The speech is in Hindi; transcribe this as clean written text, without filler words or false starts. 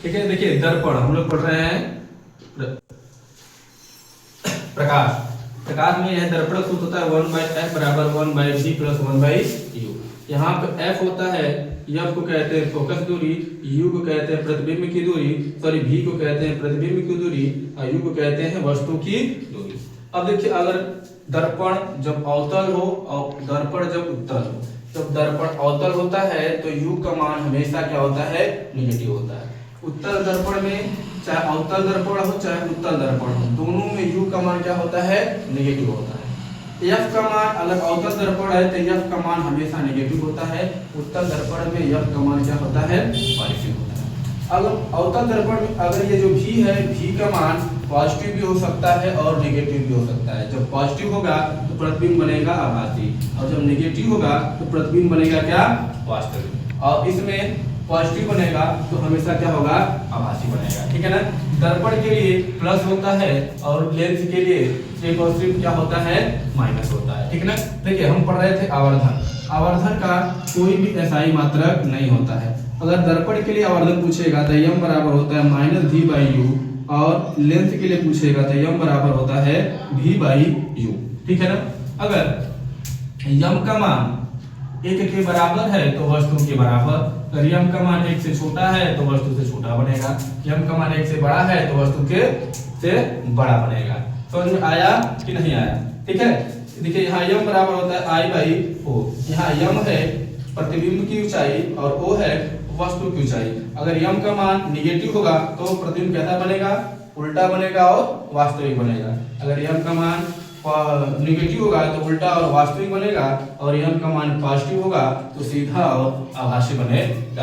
ठीक है। देखिए दर्पण हम लोग पढ़ रहे हैं प्रकाश। प्रकाश में यह दर्पण सूत्र होता है 1/f बराबर 1/v प्लस 1/u। यहाँ पे f होता है, f को कहते हैं फोकस दूरी, u को कहते हैं प्रतिबिंब की दूरी, सॉरी v को कहते हैं प्रतिबिंब की दूरी और u को कहते हैं वस्तु की दूरी। अब देखिए अगर दर्पण जब अवतल हो और दर्पण जब उत्तल हो, जब दर्पण अवतल होता है तो u का मान हमेशा क्या होता है, निगेटिव होता है। उत्तल दर्पण में चाहे अवतल दर्पण हो चाहे उत्तल दर्पण हो, दोनों में u का मान क्या होता है, निगेटिव होता है। f का मान अगर अवतल दर्पण है तो f का मान हमेशा नेगेटिव होता है, उत्तल दर्पण में f का मान क्या होता है, पॉजिटिव होता है। अगर अवतल दर्पण में अगर ये जो v है, v का मान पॉजिटिव भी हो सकता है और नेगेटिव भी हो सकता है। जब पॉजिटिव होगा तो प्रतिबिंब बनेगा आभासी और जब नेगेटिव होगा तो प्रतिबिंब बनेगा क्या, वास्तविक। और इसमें पॉजिटिव बनेगा तो हमेशा क्या होगा, आभासी बनेगा। ठीक है ना। दर्पण के लिए प्लस होता है और लेंस के लिए सिर्फ और सिर्फ क्या होता है, माइनस होता है। ठीक है ना। देखिए हम पढ़ रहे थे आवर्धन। आवर्धन का कोई भी SI मात्रक नहीं होता है। अगर दर्पण के लिए आवर्धन पूछेगा तो m बराबर होता है -v/u और लेंस के लिए पूछेगा तो m बराबर होता है v/u। ठीक है ना। अगर m का मान 1 के बराबर है तो वस्तु के बराबर, अगर m का मान 1 से छोटा है तो वस्तु से छोटा बनेगा, m का मान 1 से बड़ा है तो वस्तु के से बड़ा बनेगा। समझ में आया कि नहीं आया। ठीक है। देखिए यहाँ m बराबर होता है I/O। यहाँ m है प्रतिबिंब की ऊंचाई और O है वस्तु की ऊंचाई। अगर m का मान निगेटिव होगा तो प्रतिबिंब कैसा बनेगा, उल्टा बनेगा और वास्तविक बनेगा। अगर m का मान निगेटिव होगा तो उल्टा और वास्तविक बनेगा और m का मान पॉजिटिव होगा तो सीधा और आभासी बनेगा।